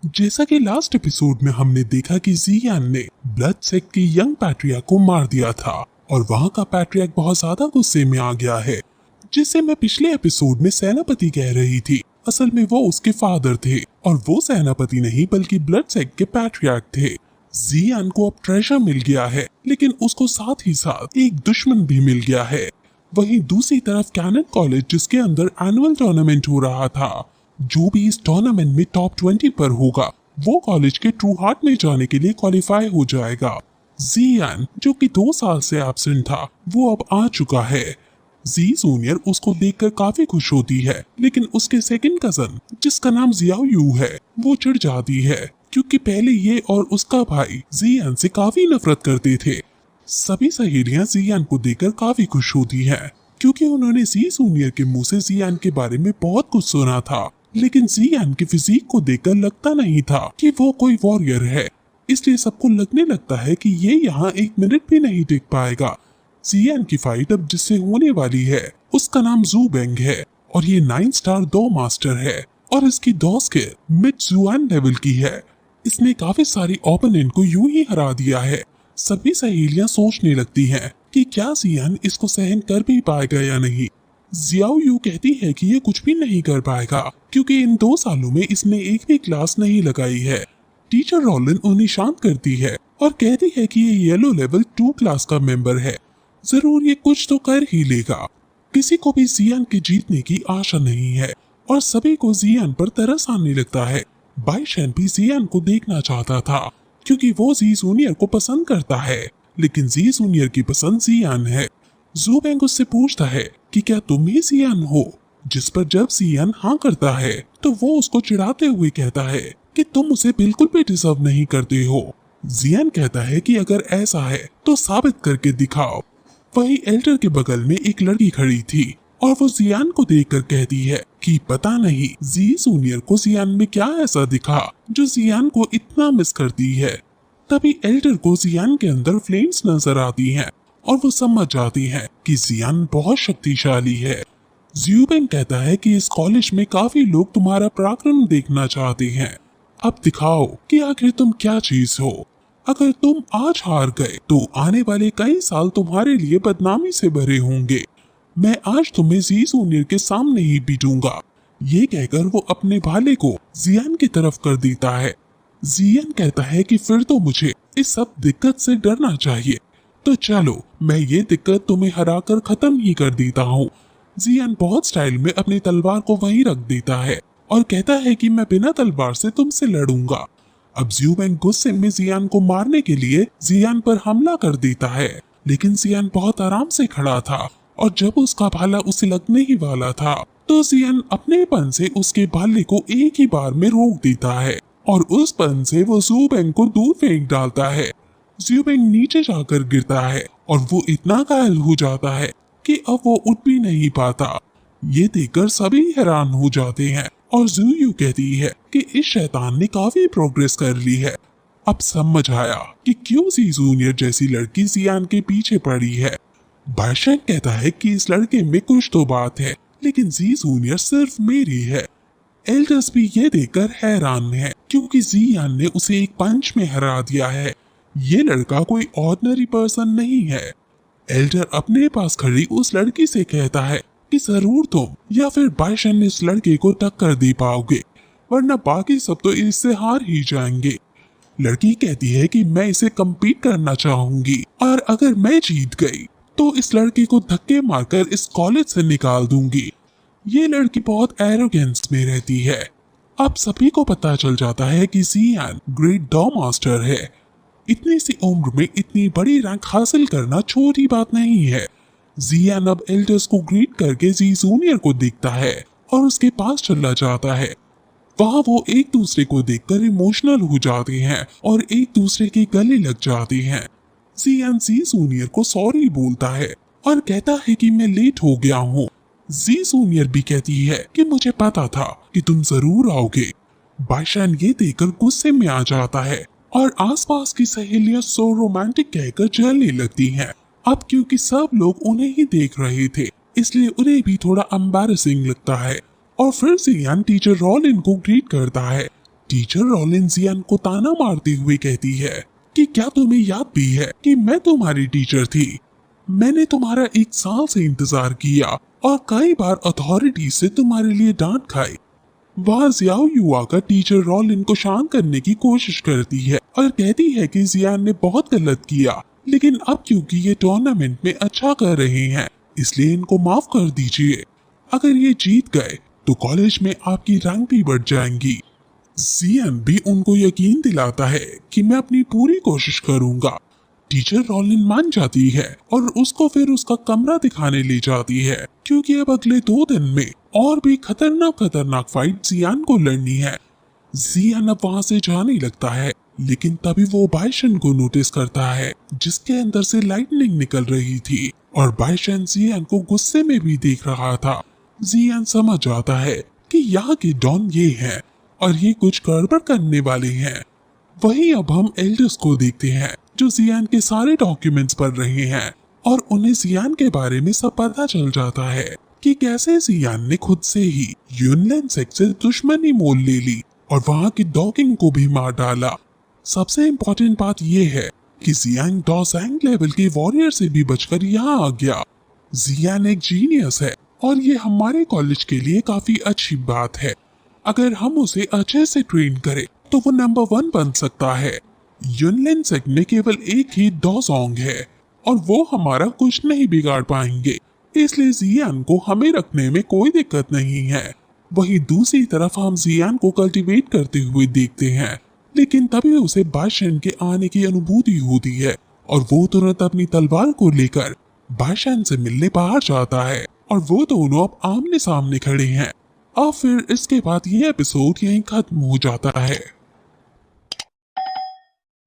जैसा कि last episode में हमने देखा कि जियान ने ब्लड सेक्ट की यंग पैट्रियार्क को मार दिया था और वहाँ का पैट्रियार्क बहुत ज्यादा गुस्से में आ गया है, जिसे मैं पिछले एपिसोड में सेनापति कह रही थी। असल में वो उसके फादर थे और वो सेनापति नहीं बल्कि ब्लड सेक्ट के पैट्रियार्क थे। जियान को अब ट्रेजर मिल गया है, लेकिन उसको साथ ही साथ एक दुश्मन भी मिल गया है। वहीं दूसरी तरफ कैनन कॉलेज, जिसके अंदर एनुअल टूर्नामेंट हो रहा था, जो भी इस टूर्नामेंट में टॉप 20 पर होगा वो कॉलेज के ट्रू हार्ट में जाने के लिए क्वालिफाई हो जाएगा। जियान जो कि 2 साल से एब्सेंट था, वो अब आ चुका है। जी जूनियर उसको देखकर काफी खुश होती है, लेकिन उसके सेकंड कजन जिसका नाम जियाओ यू है वो चिढ़ जाती है, क्योंकि पहले ये और उसका भाई जियान से काफी नफरत करते थे। सभी सहेलियां जियान को देखकर काफी खुश होती हैं, क्योंकि उन्होंने जी जूनियर के मुंह से जियान के बारे में बहुत कुछ सुना था। लेकिन जियान की फिजिक को देखकर लगता नहीं था कि वो कोई वॉरियर है, इसलिए सबको लगने लगता है कि ये यहाँ 1 मिनट भी नहीं टिक पाएगा। जियान की फाइट अब जिससे होने वाली है उसका नाम जू बेंग है और ये 9 स्टार दो मास्टर है और इसकी दो स्किल मिड जुआन लेवल की है। इसने काफी सारी ओपोनेंट को यूं ही हरा दिया है। सभी सहेलियां सोचने लगती हैं कि क्या जियान इसको सहन कर भी पाएगा या नहीं। जियाओ यू कहती है कि ये कुछ भी नहीं कर पाएगा, क्योंकि इन 2 सालों में इसने एक भी क्लास नहीं लगाई है। टीचर रोलिन उन्हें शांत करती है और कहती है कि ये येलो लेवल 2 क्लास का मेंबर है, जरूर ये कुछ तो कर ही लेगा। किसी को भी जियान के जीतने की आशा नहीं है और सभी को जियान पर तरस आने लगता है। बाइशन भी जियान को देखना चाहता था, क्योंकि वो जी जूनियर को पसंद करता है, लेकिन जी जूनियर की पसंद जियान है। जू बेंग उससे पूछता है कि क्या तुम ही जियान हो, जिस पर जब जियान हाँ करता है तो वो उसको चिढ़ाते हुए कहता है कि तुम उसे बिल्कुल भी डिजर्व नहीं करते हो। जियान कहता है कि अगर ऐसा है तो साबित करके दिखाओ। वहीं एल्डर के बगल में एक लड़की खड़ी थी और वो जियान को देखकर कहती है कि पता नहीं जी जूनियर को जियान में क्या ऐसा दिखा जो जियान को इतना मिस करती है। तभी एल्डर को जियान के अंदर फ्लेम्स नजर आती हैं और वो समझ जाती हैं कि जियान बहुत शक्तिशाली है। ज़्यूबेंग कहता है कि इस कॉलेज में काफी लोग तुम्हारा पराक्रम देखना चाहते हैं, अब दिखाओ कि आखिर तुम क्या चीज हो। अगर तुम आज हार गए तो आने वाले कई साल तुम्हारे लिए बदनामी से भरे होंगे। मैं आज तुम्हें जी जूनियर के सामने ही पीटूंगा। ये कहकर वो अपने भाले को जियान की तरफ कर देता है। जियान कहता है कि फिर तो मुझे इस सब दिक्कत से डरना चाहिए, तो चलो मैं ये दिक्कत तुम्हें हराकर खत्म ही कर देता हूँ। जियान बहुत स्टाइल में अपनी तलवार को वहीं रख देता है और कहता है कि मैं बिना तलवार से तुमसे लड़ूंगा। अब ज़्यूबेंग गुस्से में जियान को मारने के लिए जियान पर हमला कर देता है, लेकिन जियान बहुत आराम से खड़ा था और जब उसका भाला उसे लगने ही वाला था तो जियान अपने पन से उसके भाले को एक ही बार में रोक देता है और उस पन से वो ज़्यूबेंग को दूर फेंक डालता है। ज़्यूबेंग नीचे जाकर गिरता है और वो इतना घायल हो जाता है कि अब वो उठ भी नहीं पाता। ये देखकर सभी हैरान हो जाते हैं और ज़ूयू कहती है कि इस शैतान ने काफी प्रोग्रेस कर ली है। अब समझ आया कि क्यों जी जूनियर जैसी लड़की जियान के पीछे पड़ी है। बाइशन कहता है कि इस लड़के में कुछ तो बात है, लेकिन जी जूनियर सिर्फ मेरी है। एल्डर्स भी ये देखकर हैरान है, क्योंकि जियान ने उसे एक पंच में हरा दिया है। ये लड़का कोई ऑर्डिनरी पर्सन नहीं है। एल्डर अपने पास खड़ी उस लड़की से कहता है कि जरूर तुम या फिर बाइशन इस लड़के को टक्कर दे पाओगे, वरना बाकी सब तो इससे हार ही जाएंगे। लड़की कहती है कि मैं इसे कम्पीट करना चाहूंगी और अगर मैं जीत गई तो इस लड़के को धक्के मारकर इस कॉलेज से निकाल दूंगी। ये लड़की बहुत एरोगेंस में रहती है। अब सभी को पता चल जाता है कि जियान ग्रेट डॉ मास्टर है। इतनी सी उम्र में इतनी बड़ी रैंक हासिल करना छोटी बात नहीं है। जियान अब एल्डर्स को ग्रीट करके जी जूनियर को देखता है और उसके पास चला जाता है। वहाँ वो एक दूसरे को देखकर इमोशनल हो जाते हैं और एक दूसरे के गले लग जाते हैं। जियान जी जूनियर को सॉरी बोलता है और कहता है कि मैं लेट हो गया हूँ। जी जूनियर भी कहती है कि मुझे पता था कि तुम जरूर आओगे। बाइशान ये देखकर गुस्से में आ जाता है और आसपास की सहेलियां सो रोमांटिक कहकर जलने लगती हैं। अब क्योंकि सब लोग उन्हें ही देख रहे थे, इसलिए उन्हें भी थोड़ा एम्बैरेसिंग लगता है। और फिर जियान टीचर रोलिन को ग्रीट करता है। टीचर रॉलिन जियान को ताना मारते हुए कहती है कि क्या तुम्हें याद भी है कि मैं तुम्हारी टीचर थी। मैंने तुम्हारा 1 साल से इंतजार किया और कई बार अथॉरिटी से तुम्हारे लिए डांट खाई। वहाँ जियाओ युआ का टीचर रॉलिन को शांत करने की कोशिश करती है और कहती है कि जियान ने बहुत गलत किया, लेकिन अब क्योंकि ये टूर्नामेंट में अच्छा कर रहे हैं इसलिए इनको माफ कर दीजिए। अगर ये जीत गए तो कॉलेज में आपकी रैंक भी बढ़ जाएंगी। जियान भी उनको यकीन दिलाता है कि मैं अपनी पूरी कोशिश करूंगा। टीचर रॉलिन मान जाती है और उसको फिर उसका कमरा दिखाने ले जाती है, क्योंकि अब अगले 2 दिन में और भी खतरनाक फाइट जियान को लड़नी है। जियान अब वहाँ से जाने लगता है, लेकिन तभी वो बाइशन को नोटिस करता है जिसके अंदर से लाइटनिंग निकल रही थी और बाइशन जियान को गुस्से में भी देख रहा था। जियान समझ जाता है कि यहाँ के डॉन ये हैं और ये कुछ गड़बड़ करने वाले हैं। वहीं अब हम एल्डर्स को देखते हैं जो जियान के सारे डॉक्यूमेंट्स पढ़ रहे हैं और उन्हें जियान के बारे में सब पता चल जाता है कि कैसे जियान ने खुद से ही यूनलैंड सेक्ट से दुश्मनी मोल ले ली और वहाँ की डॉकिंग को भी मार डाला। सबसे इम्पोर्टेंट बात यह है कि जियान डॉसैंग लेवल के वॉरियर से भी बचकर यहाँ आ गया। जियान एक जीनियस है और ये हमारे कॉलेज के लिए काफी अच्छी बात है। अगर हम उसे अच्छे से ट्रेन करें तो वो नंबर 1 बन सकता है। यूनलैंड सेक्ट में केवल एक ही डॉसोंग है और वो हमारा कुछ नहीं बिगाड़ पाएंगे, इसलिए जियान को हमें रखने में कोई दिक्कत नहीं है। वहीं दूसरी तरफ हम जियान को कल्टीवेट करते हुए देखते हैं, लेकिन तभी उसे बाइशन के आने की अनुभूति होती है और वो तुरंत अपनी तलवार को लेकर बाइशन से मिलने बाहर जाता है और वो दोनों अब आमने सामने खड़े हैं। अब फिर इसके बाद ये एपिसोड यहीं खत्म हो जाता है।